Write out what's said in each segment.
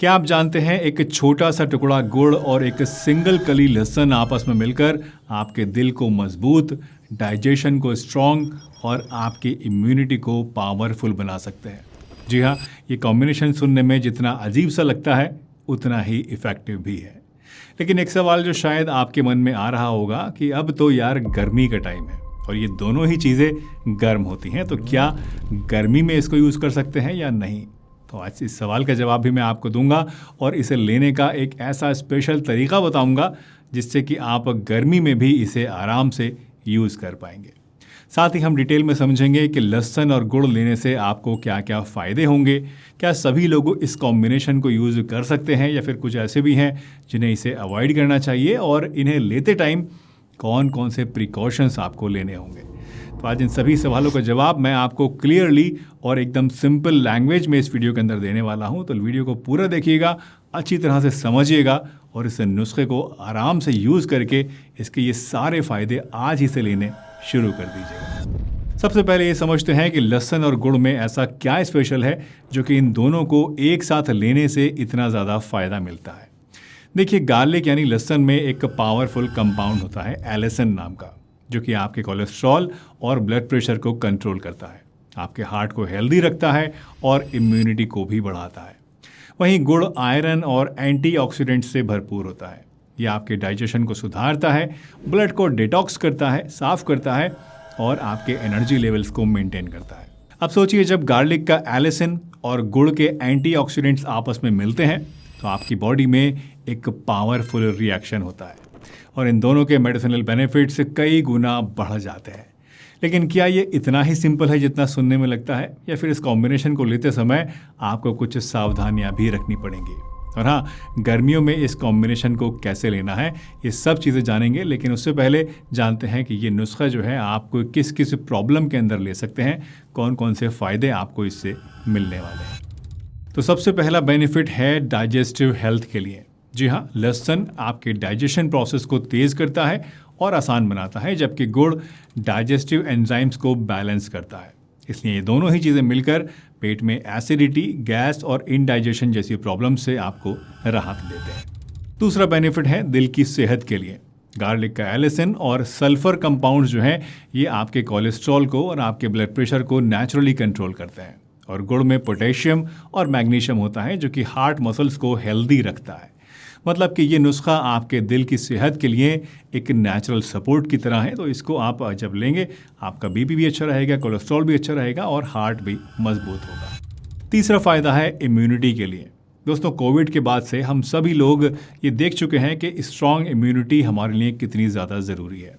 क्या आप जानते हैं एक छोटा सा टुकड़ा गुड़ और एक सिंगल कली लहसुन आपस में मिलकर आपके दिल को मजबूत, डाइजेशन को स्ट्रॉन्ग और आपकी इम्यूनिटी को पावरफुल बना सकते हैं। जी हाँ, ये कॉम्बिनेशन सुनने में जितना अजीब सा लगता है उतना ही इफ़ेक्टिव भी है। लेकिन एक सवाल जो शायद आपके मन में आ रहा होगा कि अब तो यार गर्मी का टाइम है और ये दोनों ही चीज़ें गर्म होती हैं, तो क्या गर्मी में इसको यूज़ कर सकते हैं या नहीं? तो आज इस सवाल का जवाब भी मैं आपको दूंगा और इसे लेने का एक ऐसा स्पेशल तरीका बताऊंगा जिससे कि आप गर्मी में भी इसे आराम से यूज़ कर पाएंगे। साथ ही हम डिटेल में समझेंगे कि लहसुन और गुड़ लेने से आपको क्या क्या फ़ायदे होंगे, क्या सभी लोग इस कॉम्बिनेशन को यूज़ कर सकते हैं या फिर कुछ ऐसे भी हैं जिन्हें इसे अवॉइड करना चाहिए, और इन्हें लेते टाइम कौन कौन से प्रिकॉशंस आपको लेने होंगे। तो आज इन सभी सवालों का जवाब मैं आपको क्लियरली और एकदम सिंपल लैंग्वेज में इस वीडियो के अंदर देने वाला हूं। तो वीडियो को पूरा देखिएगा, अच्छी तरह से समझिएगा और इस नुस्खे को आराम से यूज़ करके इसके ये सारे फ़ायदे आज ही से लेने शुरू कर दीजिएगा। सबसे पहले ये समझते हैं कि लहसुन और गुड़ में ऐसा क्या स्पेशल है जो कि इन दोनों को एक साथ लेने से इतना ज़्यादा फ़ायदा मिलता है। देखिए, गार्लिक यानी लहसुन में एक पावरफुल कंपाउंड होता है एलिसिन नाम का, जो कि आपके कोलेस्ट्रॉल और ब्लड प्रेशर को कंट्रोल करता है, आपके हार्ट को हेल्दी रखता है और इम्यूनिटी को भी बढ़ाता है। वहीं गुड़ आयरन और एंटीऑक्सीडेंट से भरपूर होता है। ये आपके डाइजेशन को सुधारता है, ब्लड को डिटॉक्स करता है, साफ करता है और आपके एनर्जी लेवल्स को मेंटेन करता है। अब सोचिए, जब गार्लिक का एलिसिन और गुड़ के एंटीऑक्सीडेंट्स आपस में मिलते हैं तो आपकी बॉडी में एक पावरफुल रिएक्शन होता है और इन दोनों के मेडिसिनल बेनिफिट्स कई गुना बढ़ जाते हैं। लेकिन क्या ये इतना ही सिंपल है जितना सुनने में लगता है, या फिर इस कॉम्बिनेशन को लेते समय आपको कुछ सावधानियां भी रखनी पड़ेंगी? और हाँ, गर्मियों में इस कॉम्बिनेशन को कैसे लेना है ये सब चीज़ें जानेंगे। लेकिन उससे पहले जानते हैं कि ये नुस्खा जो है आपको किस किस प्रॉब्लम के अंदर ले सकते हैं, कौन कौन से फ़ायदे आपको इससे मिलने वाले हैं। तो सबसे पहला बेनिफिट है डाइजेस्टिव हेल्थ के लिए। जी हाँ, लहसुन आपके डाइजेशन प्रोसेस को तेज़ करता है और आसान बनाता है, जबकि गुड़ डाइजेस्टिव एंजाइम्स को बैलेंस करता है। इसलिए ये दोनों ही चीज़ें मिलकर पेट में एसिडिटी, गैस और इनडाइजेशन जैसी प्रॉब्लम से आपको राहत देते हैं। दूसरा बेनिफिट है दिल की सेहत के लिए। गार्लिक का एलिसिन और सल्फर कंपाउंड्स जो हैं ये आपके कोलेस्ट्रॉल को और आपके ब्लड प्रेशर को नेचुरली कंट्रोल करते हैं। और गुड़ में पोटेशियम और मैग्नीशियम होता है जो कि हार्ट मसल्स को हेल्दी रखता है। मतलब कि ये नुस्खा आपके दिल की सेहत के लिए एक नेचुरल सपोर्ट की तरह है। तो इसको आप जब लेंगे आपका बीपी भी अच्छा रहेगा, कोलेस्ट्रॉल भी अच्छा रहेगा और हार्ट भी मजबूत होगा। तीसरा फ़ायदा है इम्यूनिटी के लिए। दोस्तों, कोविड के बाद से हम सभी लोग ये देख चुके हैं कि स्ट्रॉन्ग इम्यूनिटी हमारे लिए कितनी ज़्यादा ज़रूरी है।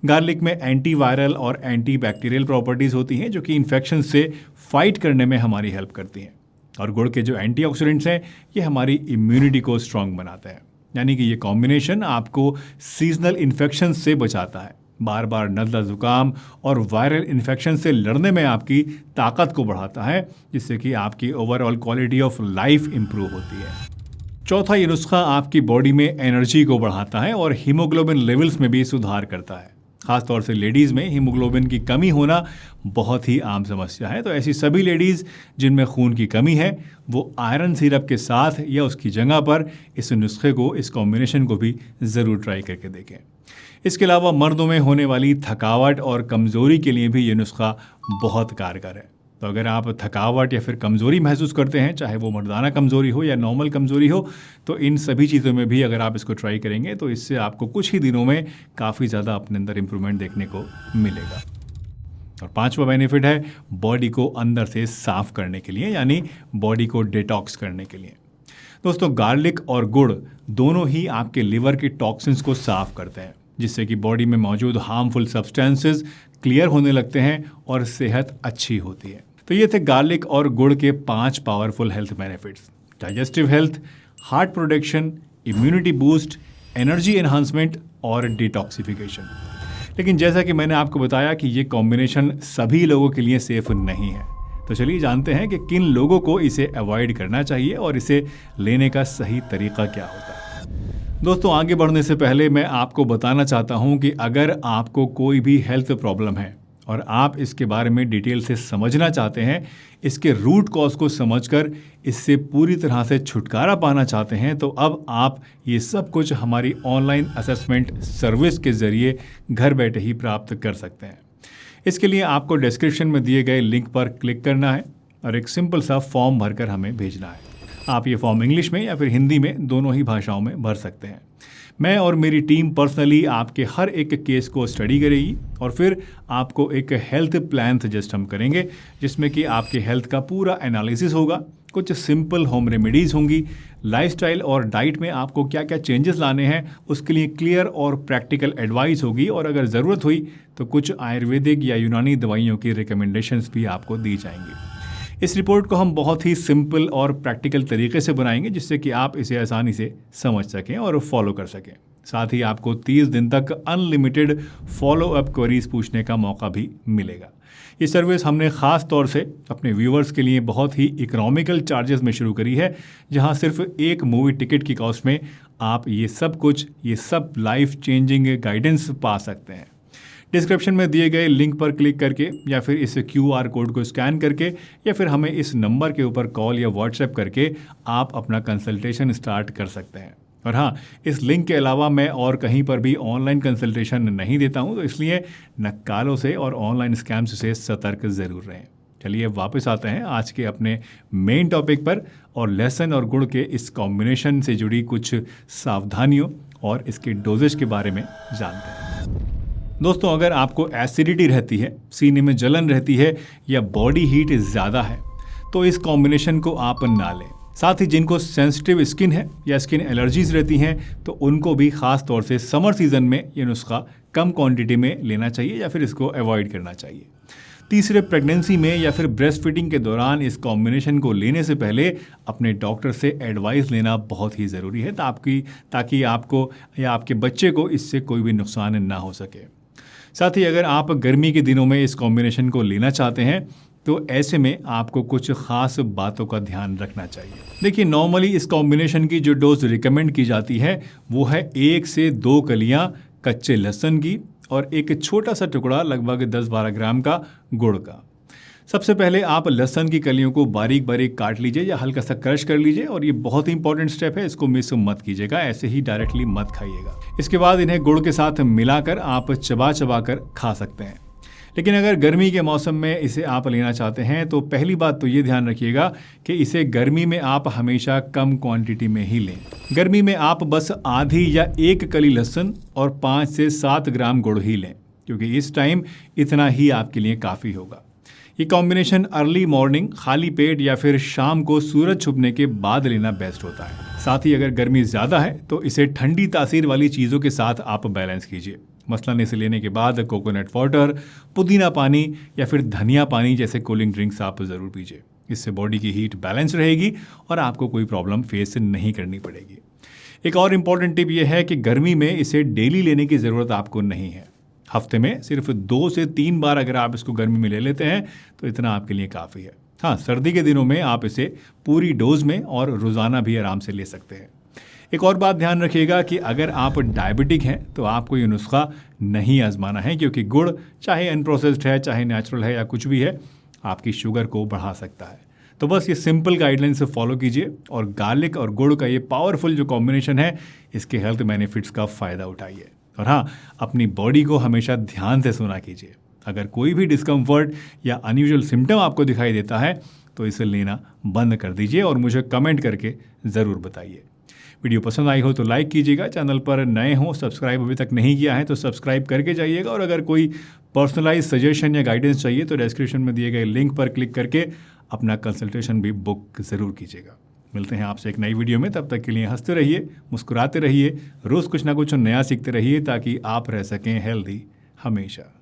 गार्लिक में एंटीवायरल और एंटीबैक्टीरियल प्रॉपर्टीज़ होती हैं जो कि इन्फेक्शन से फाइट करने में हमारी हेल्प करती हैं। और गुड़ के जो एंटीऑक्सीडेंट्स हैं ये हमारी इम्यूनिटी को स्ट्रॉन्ग बनाते हैं। यानी कि ये कॉम्बिनेशन आपको सीजनल इन्फेक्शन से बचाता है, बार बार नज़ला ज़ुकाम और वायरल इन्फेक्शन से लड़ने में आपकी ताकत को बढ़ाता है, जिससे कि आपकी overall quality of life improve होती है। चौथा, ये नुस्खा आपकी बॉडी में एनर्जी को बढ़ाता है और हीमोग्लोबिन लेवल्स में भी सुधार करता है। खासतौर से लेडीज़ में हीमोग्लोबिन की कमी होना बहुत ही आम समस्या है। तो ऐसी सभी लेडीज़ जिनमें खून की कमी है वो आयरन सिरप के साथ या उसकी जगह पर इस नुस्खे को, इस कॉम्बिनेशन को भी ज़रूर ट्राई करके देखें। इसके अलावा मर्दों में होने वाली थकावट और कमज़ोरी के लिए भी ये नुस्खा बहुत कारगर है। तो अगर आप थकावट या फिर कमज़ोरी महसूस करते हैं, चाहे वो मर्दाना कमज़ोरी हो या नॉर्मल कमज़ोरी हो, तो इन सभी चीज़ों में भी अगर आप इसको ट्राई करेंगे तो इससे आपको कुछ ही दिनों में काफ़ी ज़्यादा अपने अंदर इम्प्रूवमेंट देखने को मिलेगा। और पांचवा बेनिफिट है बॉडी को अंदर से साफ़ करने के लिए, यानी बॉडी को डिटॉक्स करने के लिए। दोस्तों, गार्लिक और गुड़ दोनों ही आपके लिवर के टॉक्सिन्स को साफ़ करते हैं, जिससे कि बॉडी में मौजूद हार्मफुल सब्सटेंसेस क्लियर होने लगते हैं और सेहत अच्छी होती है। तो ये थे गार्लिक और गुड़ के 5 powerful health benefits: digestive health, heart protection, immunity boost, energy enhancement और डिटॉक्सिफिकेशन। लेकिन जैसा कि मैंने आपको बताया कि ये कॉम्बिनेशन सभी लोगों के लिए सेफ नहीं है। तो चलिए जानते हैं कि किन लोगों को इसे अवॉइड करना चाहिए और इसे लेने का सही तरीका क्या होता है। दोस्तों, आगे बढ़ने से पहले मैं आपको बताना चाहता हूँ कि अगर आपको कोई भी हेल्थ प्रॉब्लम है और आप इसके बारे में डिटेल से समझना चाहते हैं, इसके रूट कॉज को समझकर इससे पूरी तरह से छुटकारा पाना चाहते हैं, तो अब आप ये सब कुछ हमारी ऑनलाइन असेसमेंट सर्विस के ज़रिए घर बैठे ही प्राप्त कर सकते हैं। इसके लिए आपको डिस्क्रिप्शन में दिए गए लिंक पर क्लिक करना है और एक सिंपल सा फॉर्म भरकर हमें भेजना है। आप ये फॉर्म इंग्लिश में या फिर हिंदी में दोनों ही भाषाओं में भर सकते हैं। मैं और मेरी टीम पर्सनली आपके हर एक केस को स्टडी करेगी और फिर आपको एक हेल्थ प्लान सजेस्ट हम करेंगे, जिसमें कि आपके हेल्थ का पूरा एनालिसिस होगा, कुछ सिंपल होम रेमेडीज़ होंगी, लाइफस्टाइल और डाइट में आपको क्या क्या चेंजेस लाने हैं उसके लिए क्लियर और प्रैक्टिकल एडवाइस होगी, और अगर ज़रूरत हुई तो कुछ आयुर्वेदिक या यूनानी दवाइयों की रिकमेंडेशंस भी आपको दी जाएंगी। इस रिपोर्ट को हम बहुत ही सिंपल और प्रैक्टिकल तरीके से बनाएंगे, जिससे कि आप इसे आसानी से समझ सकें और फॉलो कर सकें। साथ ही आपको 30 दिन तक अनलिमिटेड फॉलो अप क्वेरीज पूछने का मौका भी मिलेगा। ये सर्विस हमने ख़ास तौर से अपने व्यूअर्स के लिए बहुत ही इकोनॉमिकल चार्जेस में शुरू करी है, जहां सिर्फ एक मूवी टिकट की कॉस्ट में आप ये सब लाइफ चेंजिंग गाइडेंस पा सकते हैं। डिस्क्रिप्शन में दिए गए लिंक पर क्लिक करके या फिर इस QR कोड को स्कैन करके या फिर हमें इस नंबर के ऊपर कॉल या व्हाट्सएप करके आप अपना कंसल्टेशन स्टार्ट कर सकते हैं। और हाँ, इस लिंक के अलावा मैं और कहीं पर भी ऑनलाइन कंसल्टेशन नहीं देता हूँ, तो इसलिए नक्कालों से और ऑनलाइन स्कैम्स से सतर्क ज़रूर रहें। चलिए वापस आते हैं आज के अपने मेन टॉपिक पर और लहसुन और गुड़ के इस कॉम्बिनेशन से जुड़ी कुछ सावधानियों और इसके डोजेज के बारे में जानते हैं। दोस्तों, अगर आपको एसिडिटी रहती है, सीने में जलन रहती है या बॉडी हीट ज़्यादा है, तो इस कॉम्बिनेशन को आप ना लें। साथ ही जिनको सेंसिटिव स्किन है या स्किन एलर्जीज रहती हैं, तो उनको भी ख़ास तौर से समर सीजन में ये नुस्खा कम क्वांटिटी में लेना चाहिए या फिर इसको अवॉइड करना चाहिए। तीसरे, प्रेगनेंसी में या फिर ब्रेस्ट फीडिंग के दौरान इस कॉम्बिनेशन को लेने से पहले अपने डॉक्टर से एडवाइस लेना बहुत ही ज़रूरी है, ताकि आपको या आपके बच्चे को इससे कोई भी नुकसान ना हो सके। साथ ही अगर आप गर्मी के दिनों में इस कॉम्बिनेशन को लेना चाहते हैं, तो ऐसे में आपको कुछ खास बातों का ध्यान रखना चाहिए। देखिए, नॉर्मली इस कॉम्बिनेशन की जो डोज रिकमेंड की जाती है वो है 1 से 2 कलियां कच्चे लहसुन की और एक छोटा सा टुकड़ा लगभग 10-12 ग्राम का गुड़ का। सबसे पहले आप लहसुन की कलियों को बारीक बारीक काट लीजिए या हल्का सा क्रश कर लीजिए, और ये बहुत ही इंपॉर्टेंट स्टेप है, इसको मिस मत कीजिएगा, ऐसे ही डायरेक्टली मत खाइएगा। इसके बाद इन्हें गुड़ के साथ मिलाकर आप चबा कर खा सकते हैं। लेकिन अगर गर्मी के मौसम में इसे आप लेना चाहते हैं, तो पहली बात तो ये ध्यान रखिएगा कि इसे गर्मी में आप हमेशा कम क्वांटिटी में ही लें। गर्मी में आप बस आधी या 1 कली लहसुन और 5 से 7 ग्राम गुड़ ही लें, क्योंकि इस टाइम इतना ही आपके लिए काफ़ी होगा। ये कॉम्बिनेशन अर्ली मॉर्निंग, खाली पेट या फिर शाम को सूरज छुपने के बाद लेना बेस्ट होता है। साथ ही अगर गर्मी ज़्यादा है तो इसे ठंडी तासीर वाली चीज़ों के साथ आप बैलेंस कीजिए। मसलन इसे लेने के बाद कोकोनट वाटर, पुदीना पानी या फिर धनिया पानी जैसे कूलिंग ड्रिंक्स आप ज़रूर पीजिए। इससे बॉडी की हीट बैलेंस रहेगी और आपको कोई प्रॉब्लम फेस नहीं करनी पड़ेगी। एक और इम्पॉर्टेंट टिप यह है कि गर्मी में इसे डेली लेने की ज़रूरत आपको नहीं है। हफ्ते में सिर्फ 2 से 3 बार अगर आप इसको गर्मी में ले लेते हैं तो इतना आपके लिए काफ़ी है। हाँ, सर्दी के दिनों में आप इसे पूरी डोज में और रोज़ाना भी आराम से ले सकते हैं। एक और बात ध्यान रखिएगा कि अगर आप डायबिटिक हैं तो आपको ये नुस्खा नहीं आजमाना है, क्योंकि गुड़ चाहे अनप्रोसेस्ड है, चाहे नेचुरल है या कुछ भी है, आपकी शुगर को बढ़ा सकता है। तो बस ये सिंपल गाइडलाइन से फॉलो कीजिए और गार्लिक और गुड़ का ये पावरफुल जो कॉम्बिनेशन है, इसके हेल्थ बेनिफिट्स का फ़ायदा उठाइए। और हाँ, अपनी बॉडी को हमेशा ध्यान से सुना कीजिए। अगर कोई भी डिस्कम्फर्ट या अनयूजुअल सिम्टम आपको दिखाई देता है तो इसे लेना बंद कर दीजिए और मुझे कमेंट करके ज़रूर बताइए। वीडियो पसंद आई हो तो लाइक कीजिएगा, चैनल पर नए हो, सब्सक्राइब अभी तक नहीं किया है तो सब्सक्राइब करके जाइएगा, और अगर कोई पर्सनलाइज सजेशन या गाइडेंस चाहिए तो डिस्क्रिप्शन में दिए गए लिंक पर क्लिक करके अपना कंसल्टेशन भी बुक ज़रूर कीजिएगा। मिलते हैं आपसे एक नई वीडियो में, तब तक के लिए हंसते रहिए, मुस्कुराते रहिए, रोज़ कुछ ना कुछ नया सीखते रहिए, ताकि आप रह सकें हेल्दी हमेशा।